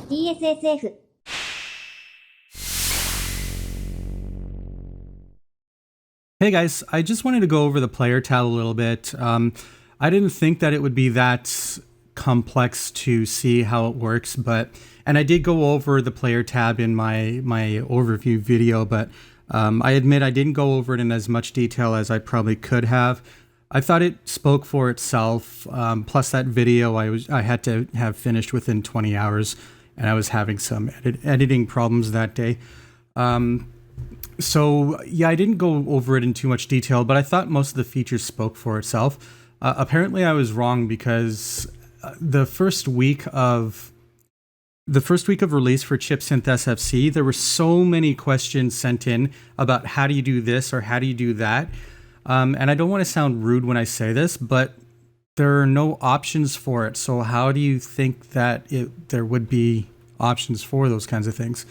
chipsynth SFC Hey guys, I just wanted to go over the player tab a little bit. I didn't think that it would be that complex to see how it works, and I did go over the player tab in my overview video, but I admit I didn't go over it in as much detail as I probably could have. I thought it spoke for itself. Plus, that video I had to have finished within 20 hours, and I was having some editing problems that day. So yeah, I didn't go over it in too much detail, but I thought most of the features spoke for itself. Apparently, I was wrong because the first week of release for chipsynth SFC, there were so many questions sent in about how do you do this or how do you do that. And I don't want to sound rude when I say this, but there are no options for it. So how do you think that there would be options for those kinds of things?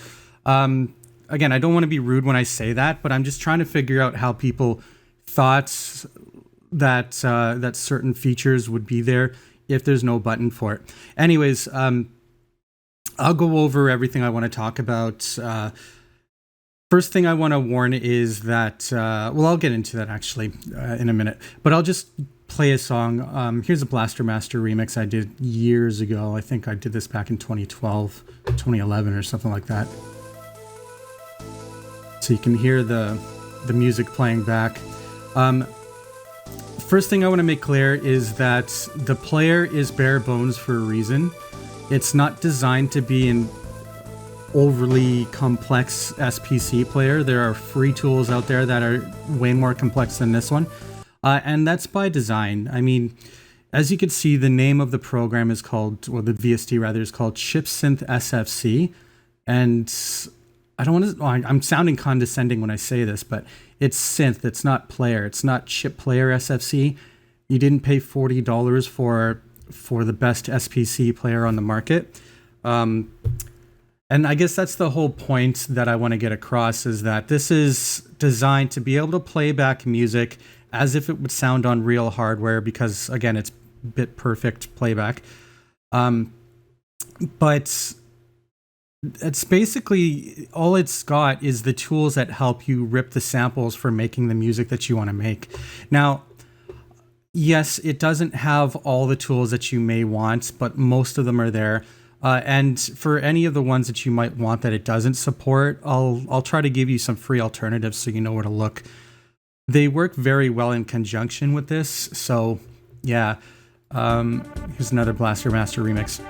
Again, I don't want to be rude when I say that, but I'm just trying to figure out how people thought that that certain features would be there if there's no button for it. Anyways, I'll go over everything I want to talk about. First thing I want to warn is that, I'll get into that actually in a minute, but I'll just play a song. Here's a Blaster Master remix I did years ago. I think I did this back in 2012, 2011 or something like that. So you can hear the music playing back. First thing I want to make clear is that the player is bare bones for a reason. It's not designed to be an overly complex SPC player. There are free tools out there that are way more complex than this one. And that's by design. I mean, as you can see, the name of the program is called, or the VST rather, is called chipsynth SFC. And I don't want to, I'm sounding condescending when I say this, but it's synth, it's not player, it's not chip player SFC. You didn't pay $40 for the best SPC player on the market. And I guess that's the whole point that I want to get across, is that this is designed to be able to play back music as if it would sound on real hardware, because again, it's bit perfect playback. But it's basically all it's got is the tools that help you rip the samples for making the music that you want to make. Now, yes, it doesn't have all the tools that you may want, but most of them are there. And for any of the ones that you might want that it doesn't support, I'll try to give you some free alternatives so you know where to look. They work very well in conjunction with this, so yeah. Here's another Blaster Master remix.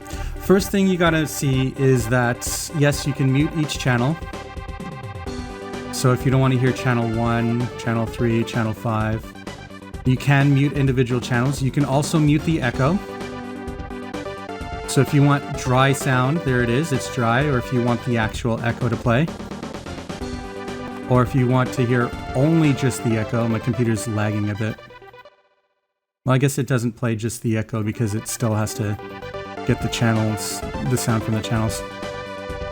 First thing you gotta see is that, yes, you can mute each channel. So if you don't want to hear channel 1, channel 3, channel 5, you can mute individual channels. You can also mute the echo. So if you want dry sound, there it is, it's dry, or if you want the actual echo to play. Or if you want to hear only just the echo, my computer's lagging a bit. Well, I guess it doesn't play just the echo because it still has to get the channels, the sound from the channels.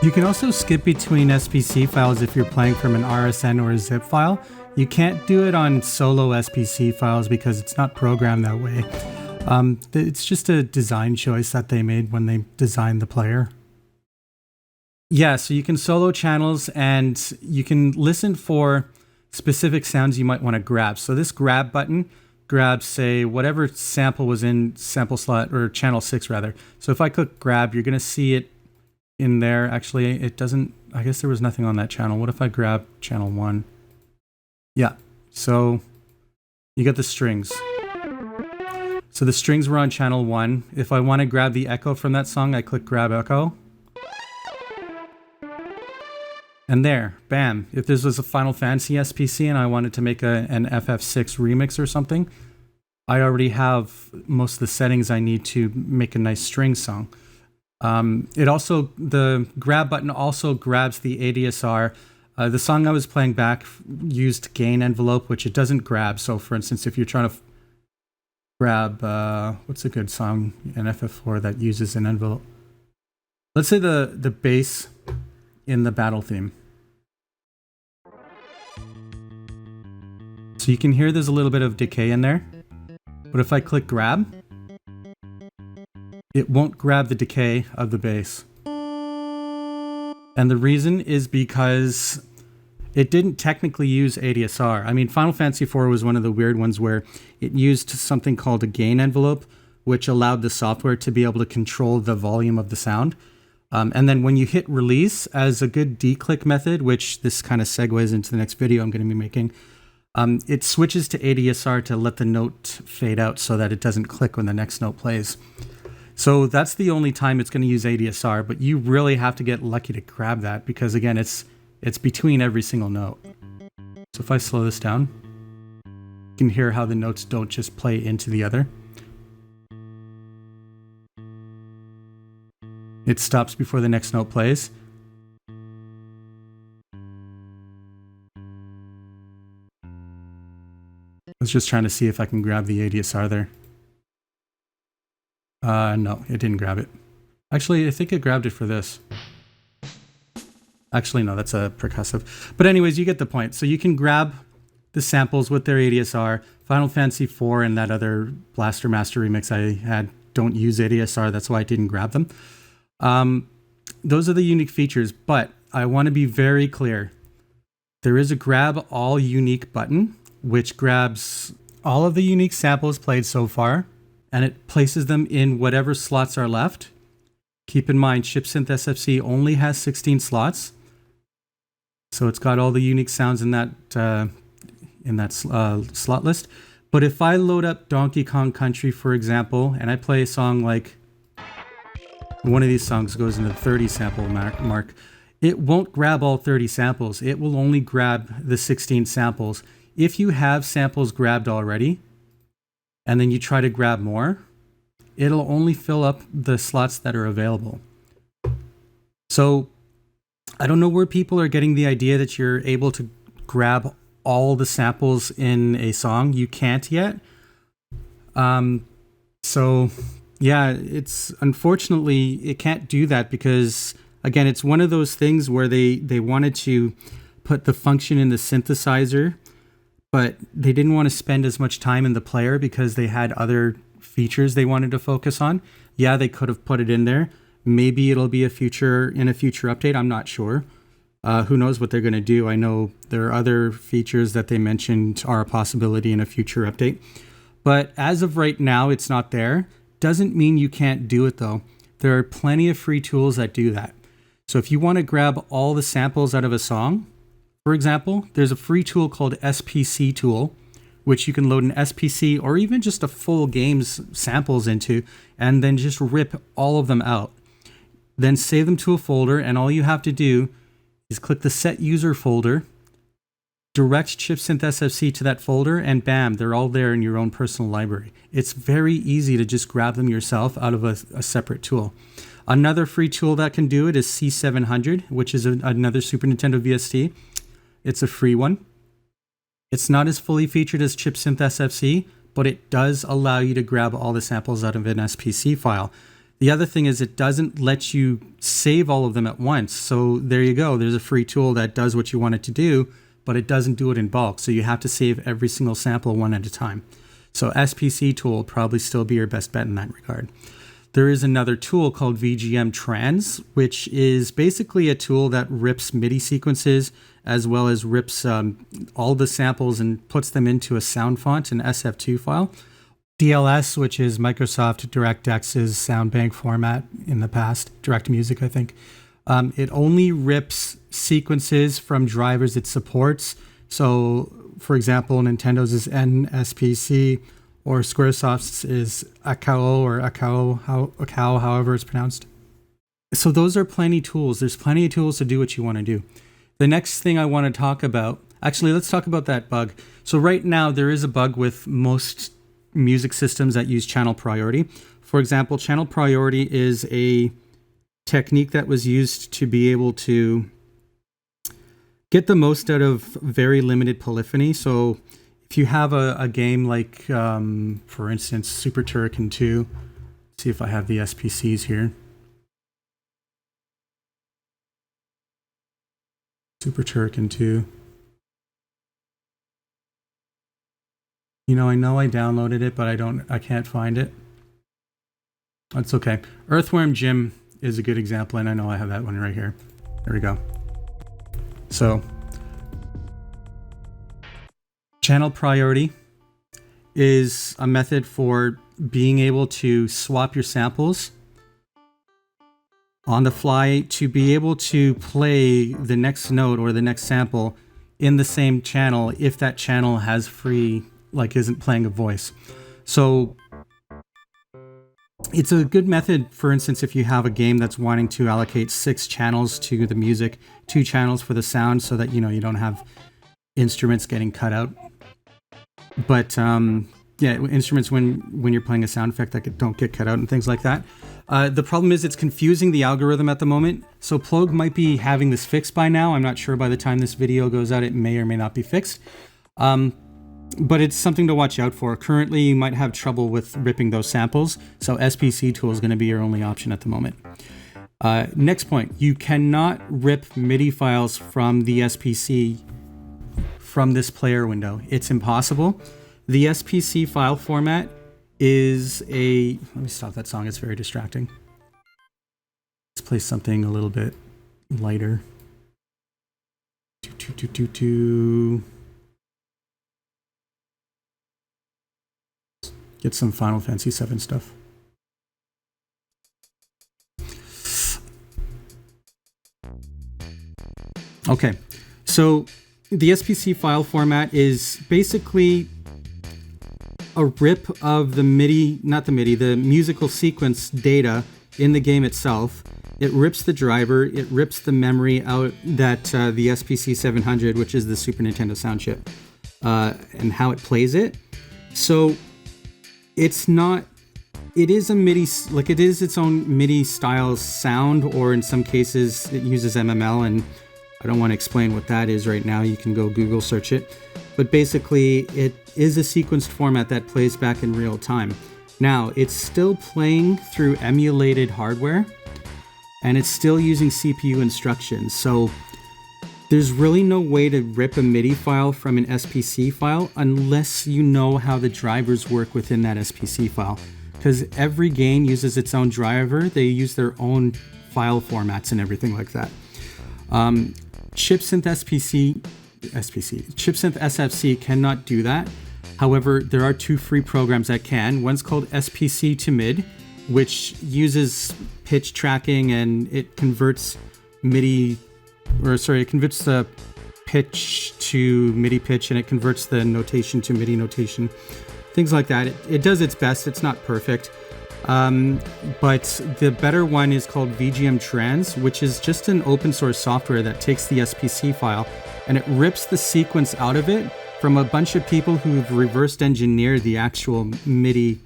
You can also skip between SPC files if you're playing from an RSN or a zip file. You can't do it on solo SPC files because it's not programmed that way. It's just a design choice that they made when they designed the player. Yeah, so you can solo channels and you can listen for specific sounds you might want to grab. So this grab button grabs, say, whatever sample was in sample slot, or channel 6 rather. So if I click grab, you're going to see it in there. Actually, it doesn't, I guess there was nothing on that channel. What if I grab channel 1? Yeah, so you get the strings. So the strings were on channel 1. If I want to grab the echo from that song, I click grab echo. And there, bam. If this was a Final Fantasy SPC and I wanted to make an FF6 remix or something, I already have most of the settings I need to make a nice string song. The grab button also grabs the ADSR. The song I was playing back used gain envelope, which it doesn't grab. So for instance, if you're trying to grab, what's a good song in FF4 that uses an envelope? Let's say the bass in the battle theme. So you can hear there's a little bit of decay in there, but if I click grab, it won't grab the decay of the bass. And the reason is because it didn't technically use ADSR. I mean, Final Fantasy IV was one of the weird ones where it used something called a gain envelope, which allowed the software to be able to control the volume of the sound. And then when you hit release as a good declick method, which this kind of segues into the next video I'm going to be making, it switches to ADSR to let the note fade out so that it doesn't click when the next note plays. So that's the only time it's going to use ADSR, but you really have to get lucky to grab that because, again, it's between every single note. So if I slow this down, you can hear how the notes don't just play into the other. It stops before the next note plays. I was just trying to see if I can grab the ADSR there. No, it didn't grab it. Actually, I think it grabbed it for this. Actually, no, that's a percussive. But anyways, you get the point. So you can grab the samples with their ADSR. Final Fantasy IV and that other Blaster Master remix I had don't use ADSR. That's why I didn't grab them. Those are the unique features, but I want to be very clear. There is a grab all unique button, which grabs all of the unique samples played so far, and it places them in whatever slots are left. Keep in mind, chipsynth SFC only has 16 slots. So it's got all the unique sounds in that slot list. But if I load up Donkey Kong Country, for example, and I play a song like one of these songs goes into the 30 sample mark, it won't grab all 30 samples. It will only grab the 16 samples. If you have samples grabbed already, and then you try to grab more, it'll only fill up the slots that are available. So I don't know where people are getting the idea that you're able to grab all the samples in a song. You can't yet. So yeah, it's unfortunately, it can't do that because, again, it's one of those things where they wanted to put the function in the synthesizer, but they didn't want to spend as much time in the player because they had other features they wanted to focus on. Yeah, they could have put it in there. Maybe it'll be in a future update. I'm not sure. Who knows what they're going to do? I know there are other features that they mentioned are a possibility in a future update. But as of right now, it's not there. Doesn't mean you can't do it, though. There are plenty of free tools that do that. So if you want to grab all the samples out of a song, for example, there's a free tool called SPC tool, which you can load an SPC or even just a full game's samples into, and then just rip all of them out. Then save them to a folder, and all you have to do is click the Set User folder, direct chipsynth SFC to that folder, and bam, they're all there in your own personal library. It's very easy to just grab them yourself out of a separate tool. Another free tool that can do it is C700, which is another Super Nintendo VST. It's a free one. It's not as fully featured as chipsynth SFC, but it does allow you to grab all the samples out of an SPC file. The other thing is it doesn't let you save all of them at once. So there you go. There's a free tool that does what you want it to do, but it doesn't do it in bulk. So you have to save every single sample one at a time. So SPC tool will probably still be your best bet in that regard. There is another tool called VGM Trans, which is basically a tool that rips MIDI sequences as well as rips all the samples and puts them into a sound font, an SF2 file. DLS, which is Microsoft DirectX's sound bank format in the past, Direct Music, I think. It only rips sequences from drivers it supports. So, for example, Nintendo's is NSPC, or Squaresoft's is Akao or Akao, however it's pronounced. So those are plenty tools. There's plenty of tools to do what you want to do. The next thing I want to talk about, actually, let's talk about that bug. So right now, there is a bug with most music systems that use channel priority. For example, channel priority is a technique that was used to be able to get the most out of very limited polyphony. So if you have a game like, for instance, Super Turrican 2, see if I have the SPCs here. Super Turrican 2. You know I downloaded it, but I can't find it. That's okay. Earthworm Jim is a good example, and I know I have that one right here. There we go. So, channel priority is a method for being able to swap your samples on the fly to be able to play the next note or the next sample in the same channel if that channel has free, like isn't playing a voice. So it's a good method, for instance, if you have a game that's wanting to allocate 6 channels to the music, 2 channels for the sound, so that, you know, you don't have instruments getting cut out. But yeah, instruments when you're playing a sound effect that don't get cut out and things like that. The problem is it's confusing the algorithm at the moment. So Plogue might be having this fixed by now. I'm not sure by the time this video goes out, it may or may not be fixed. But it's something to watch out for. Currently, you might have trouble with ripping those samples. So SPC tool is going to be your only option at the moment. Next point, you cannot rip MIDI files from the SPC from this player window. It's impossible. The SPC file format is a... Let me stop that song, it's very distracting. Let's play something a little bit lighter. Get some Final Fantasy VII stuff. Okay, so the SPC file format is basically a rip of the MIDI, not the MIDI, the musical sequence data in the game itself. It rips the driver, it rips the memory out that the SPC 700, which is the Super Nintendo sound chip, and how it plays it. So it's not, it is a MIDI, like it is its own MIDI style sound, or in some cases it uses MML, and I don't want to explain what that is right now. You can go Google search it. But basically, it is a sequenced format that plays back in real time. Now, it's still playing through emulated hardware, and it's still using CPU instructions. So there's really no way to rip a MIDI file from an SPC file unless you know how the drivers work within that SPC file. Because every game uses its own driver. They use their own file formats and everything like that. Chipsynth Chipsynth SFC cannot do that. However, there are 2 free programs that can. One's called SPC to MID, which uses pitch tracking, and it converts it converts the pitch to MIDI pitch, and it converts the notation to MIDI notation. Things like that. It does its best. It's not perfect. But the better one is called VGM Trans, which is just an open source software that takes the SPC file and it rips the sequence out of it from a bunch of people who've reversed engineered the actual MIDI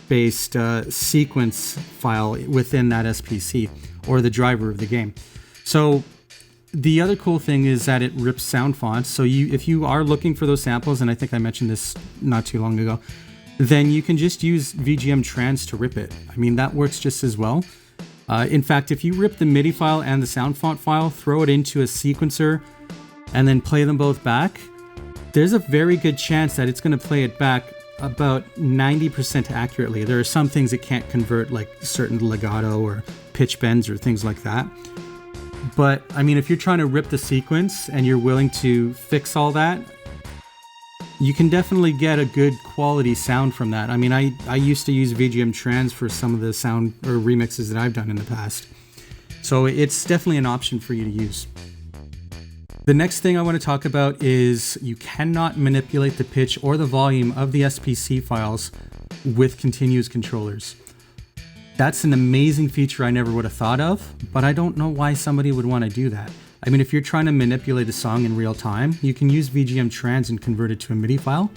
based sequence file within that SPC, or the driver of the game. So the other cool thing is that it rips sound fonts. So if you are looking for those samples, and I think I mentioned this not too long ago, then you can just use VGM Trans to rip it. I mean, that works just as well. In fact, if you rip the MIDI file and the sound font file, throw it into a sequencer, and then play them both back, there's a very good chance that it's going to play it back about 90% accurately. There are some things it can't convert, like certain legato or pitch bends or things like that. But, I mean, if you're trying to rip the sequence and you're willing to fix all that, you can definitely get a good quality sound from that. I mean, I used to use VGM Trans for some of the sound or remixes that I've done in the past. So it's definitely an option for you to use. The next thing I want to talk about is you cannot manipulate the pitch or the volume of the SPC files with continuous controllers. That's an amazing feature I never would have thought of, but I don't know why somebody would want to do that. I mean, if you're trying to manipulate a song in real time, you can use VGM Trans and convert it to a MIDI file.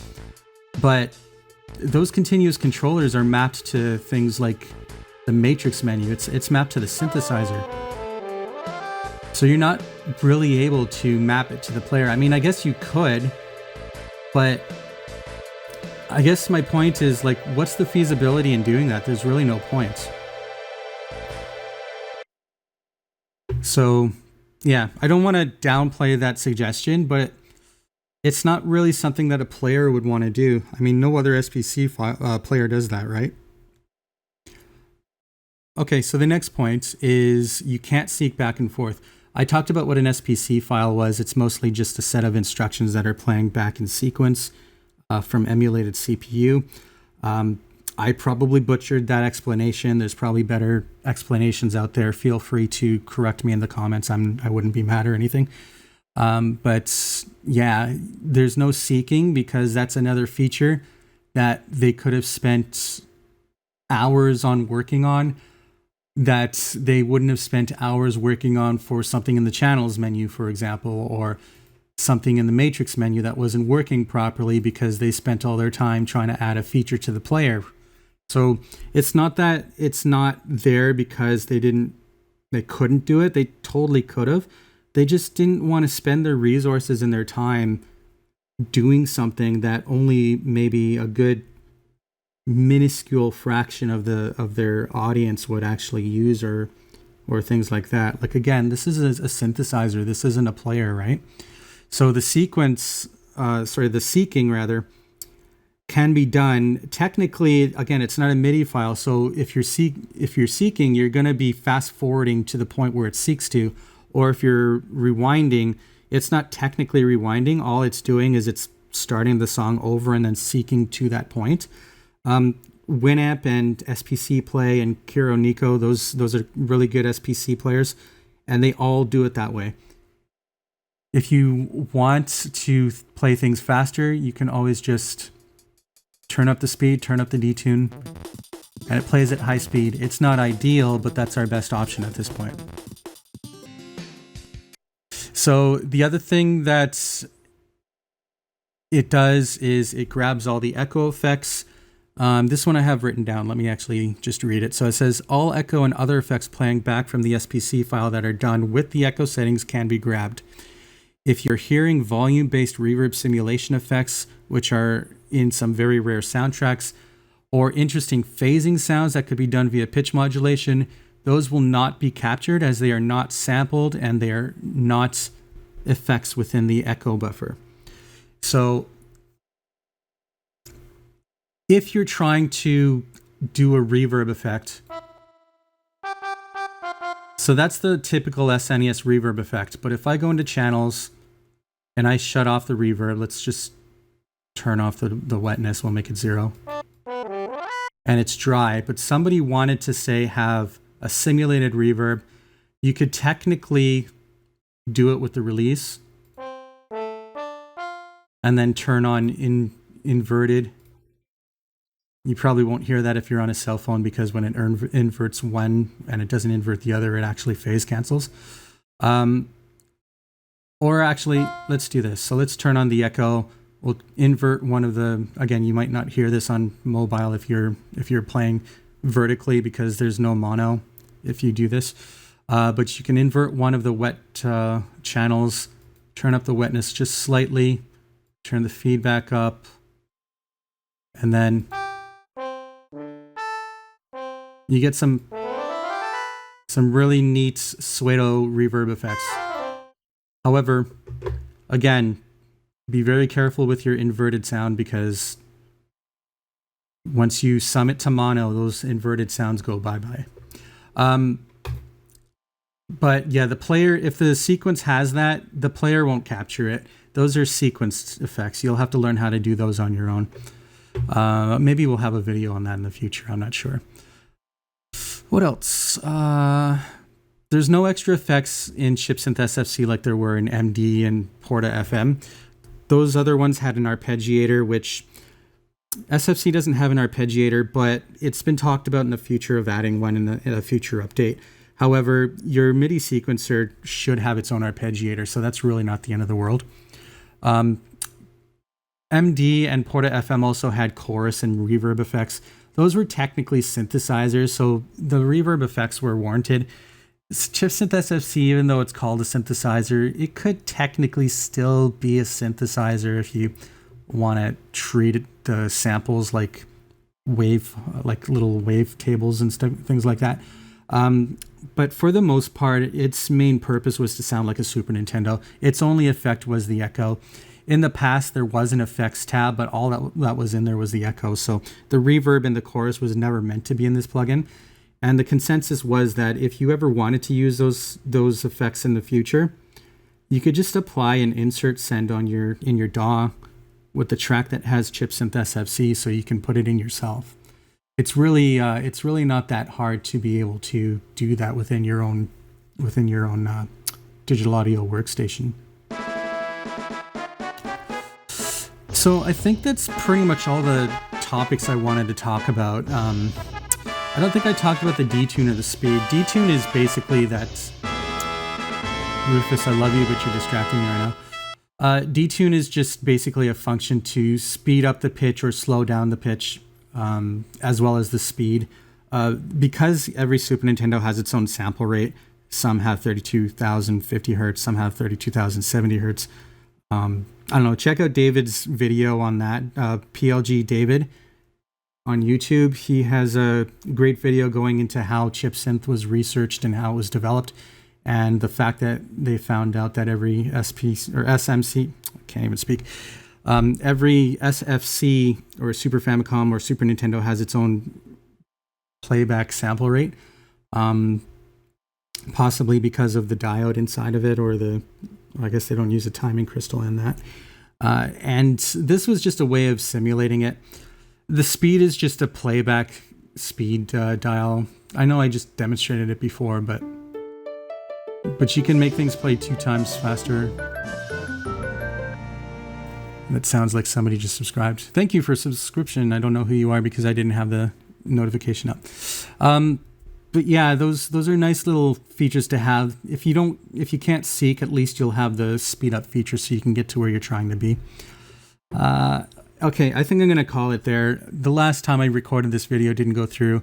But those continuous controllers are mapped to things like the matrix menu. It's mapped to the synthesizer. So you're not really able to map it to the player. I mean, I guess you could, but I guess my point is, like, what's the feasibility in doing that? There's really no point. So yeah, I don't want to downplay that suggestion, but it's not really something that a player would want to do. I mean, no other SPC player does that, right? Okay, so the next point is you can't seek back and forth. I talked about what an SPC file was. It's mostly just a set of instructions that are playing back in sequence from emulated CPU. I probably butchered that explanation. There's probably better explanations out there. Feel free to correct me in the comments. I wouldn't be mad or anything. But yeah, there's no seeking because that's another feature that they could have spent hours on working on that they wouldn't have spent hours working on for something in the channels menu, for example, or something in the matrix menu that wasn't working properly because they spent all their time trying to add a feature to the player. So it's not that it's not there because they couldn't do it. They totally could have. They just didn't want to spend their resources and their time doing something that only maybe a good minuscule fraction of their audience would actually use or things like that. Like, again, this is a synthesizer. This isn't a player, right? So the the seeking rather, can be done. Technically, again, it's not a MIDI file. So if you're seeking, you're going to be fast forwarding to the point where it seeks to, or if you're rewinding, it's not technically rewinding. All it's doing is it's starting the song over and then seeking to that point. Winamp and SPC Play and Kiro Nico, those are really good SPC players, and they all do it that way. If you want to play things faster, you can always just turn up the speed, turn up the detune, and it plays at high speed. It's not ideal, but that's our best option at this point. So the other thing that it does is it grabs all the echo effects. This one I have written down. Let me actually just read it. So it says, all echo and other effects playing back from the SPC file that are done with the echo settings can be grabbed. If you're hearing volume-based reverb simulation effects, which are in some very rare soundtracks, or interesting phasing sounds that could be done via pitch modulation, those will not be captured as they are not sampled and they are not effects within the echo buffer. So if you're trying to do a reverb effect, so that's the typical SNES reverb effect. But if I go into channels and I shut off the reverb, let's just turn off the wetness, we'll make it 0. And it's dry, but somebody wanted to say have a simulated reverb. You could technically do it with the release and then turn on inverted. You probably won't hear that if you're on a cell phone because when it inverts one and it doesn't invert the other, it actually phase cancels. Or actually, let's do this. So let's turn on the echo. We'll invert one of the, again, you might not hear this on mobile if you're playing vertically because there's no mono if you do this. But you can invert one of the wet channels, turn up the wetness just slightly, turn the feedback up, and then you get some really neat pseudo reverb effects. However, again, be very careful with your inverted sound because once you sum it to mono, those inverted sounds go bye-bye. But yeah, the player, if the sequence has that, the player won't capture it. Those are sequenced effects. You'll have to learn how to do those on your own. Maybe we'll have a video on that in the future. I'm not sure. What else? There's no extra effects in chipsynth SFC like there were in MD and Porta FM. Those other ones had an arpeggiator, which SFC doesn't have an arpeggiator, but it's been talked about in the future of adding one in a future update. However, your MIDI sequencer should have its own arpeggiator, so that's really not the end of the world. MD and Porta FM also had chorus and reverb effects. Those were technically synthesizers, so the reverb effects were warranted. Chipsynth SFC, even though it's called a synthesizer, it could technically still be a synthesizer if you want to treat the samples like little wave tables and stuff, things like that. But for the most part, its main purpose was to sound like a Super Nintendo. Its only effect was the echo. In the past, there was an effects tab, but all that was in there was the echo. So the reverb in the chorus was never meant to be in this plugin. And the consensus was that if you ever wanted to use those effects in the future, you could just apply an insert send on in your DAW with the track that has chipsynth SFC, so you can put it in yourself. It's really not that hard to be able to do that within your own digital audio workstation. So I think that's pretty much all the topics I wanted to talk about. I don't think I talked about the detune or the speed. Detune is basically that. Rufus, I love you, but you're distracting me right now. Detune is just basically a function to speed up the pitch or slow down the pitch, as well as the speed. Because every Super Nintendo has its own sample rate, some have 32,050 hertz, some have 32,070 hertz. I don't know, check out David's video on that, PLG David on YouTube. He has a great video going into how chipsynth was researched and how it was developed, and the fact that they found out that every SMC, I can't even speak, every SFC or Super Famicom or Super Nintendo has its own playback sample rate, possibly because of the diode inside of it, or I guess they don't use a timing crystal in that. And this was just a way of simulating it. The speed is just a playback speed dial. I know I just demonstrated it before, but you can make things play 2 times faster. That sounds like somebody just subscribed. Thank you for subscription. I don't know who you are because I didn't have the notification up. But yeah, those are nice little features to have. If you can't seek, at least you'll have the speed up feature so you can get to where you're trying to be. Okay, I think I'm going to call it there. The last time I recorded this video didn't go through.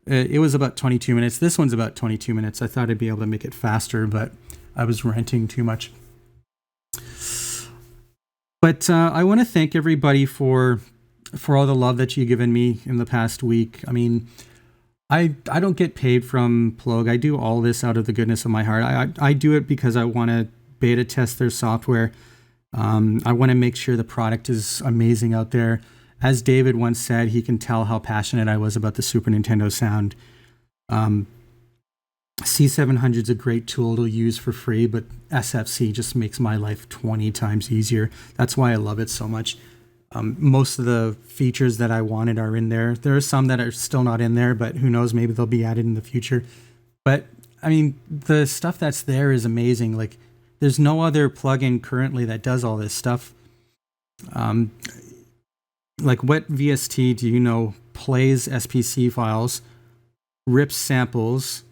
It was about 22 minutes. This one's about 22 minutes. I thought I'd be able to make it faster, but I was ranting too much. But I want to thank everybody for all the love that you've given me in the past week. I mean, I don't get paid from Plug. I do all this out of the goodness of my heart. I do it because I want to beta test their software. I want to make sure the product is amazing out there. As David once said, he can tell how passionate I was about the Super Nintendo sound. C700 is a great tool to use for free, but SFC just makes my life 20 times easier. That's why I love it so much. Most of the features that I wanted are in there. There are some that are still not in there, but who knows, maybe they'll be added in the future. But I mean, the stuff that's there is amazing. Like, there's no other plugin currently that does all this stuff. Like, what VST do you know plays SPC files, rips samples,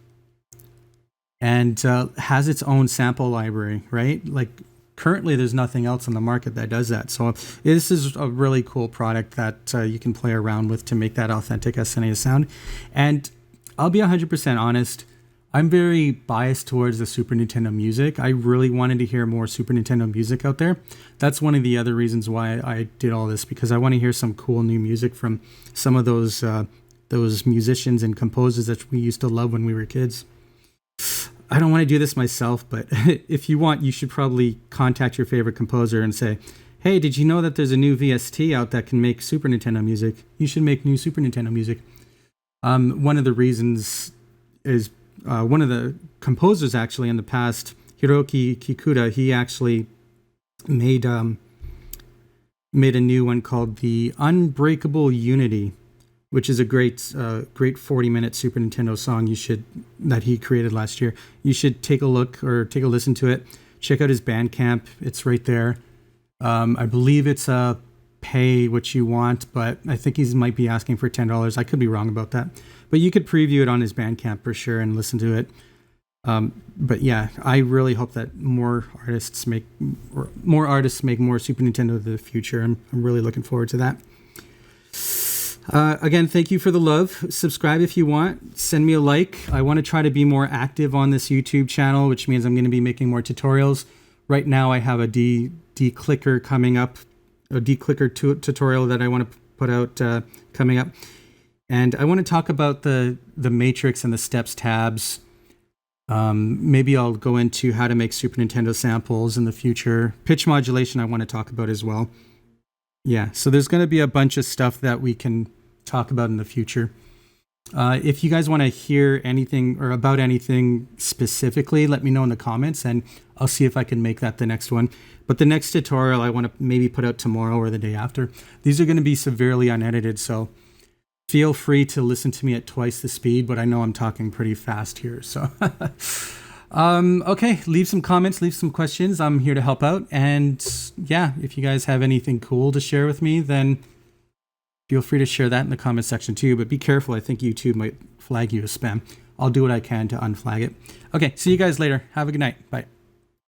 and has its own sample library, right? Like, currently there's nothing else on the market that does that. So this is a really cool product that you can play around with to make that authentic SNES sound. And I'll be 100% honest, I'm very biased towards the Super Nintendo music. I really wanted to hear more Super Nintendo music out there. That's one of the other reasons why I did all this, because I want to hear some cool new music from some of those musicians and composers that we used to love when we were kids. I don't want to do this myself, but if you want, you should probably contact your favorite composer and say, hey, did you know that there's a new VST out that can make Super Nintendo music? You should make new Super Nintendo music. One of the reasons is one of the composers actually in the past, Hiroki Kikuta, he actually made a new one called the Unbreakable Unity, which is a great 40-minute Super Nintendo song that he created last year. You should take a look or take a listen to it. Check out his Bandcamp. It's right there. I believe it's a pay what you want, but I think he might be asking for $10. I could be wrong about that. But you could preview it on his Bandcamp for sure and listen to it. But yeah, I really hope that more artists make more Super Nintendo in the future. I'm really looking forward to that. Again, thank you for the love. Subscribe if you want. Send me a like. I want to try to be more active on this YouTube channel, which means I'm going to be making more tutorials. Right now, I have a declicker coming up, a declicker tutorial that I want to put out coming up. And I want to talk about the matrix and the steps tabs. Maybe I'll go into how to make Super Nintendo samples in the future. Pitch modulation I want to talk about as well. Yeah, so there's going to be a bunch of stuff that we can talk about in the future. If you guys want to hear anything or about anything specifically, let me know in the comments and I'll see if I can make that the next one. But the next tutorial I want to maybe put out tomorrow or the day after. These are going to be severely unedited, so feel free to listen to me at twice the speed, but I know I'm talking pretty fast here. So, okay, leave some comments, leave some questions. I'm here to help out. And yeah, if you guys have anything cool to share with me, then feel free to share that in the comment section too, but be careful. I think YouTube might flag you as spam. I'll do what I can to unflag it. Okay, see you guys later. Have a good night. Bye.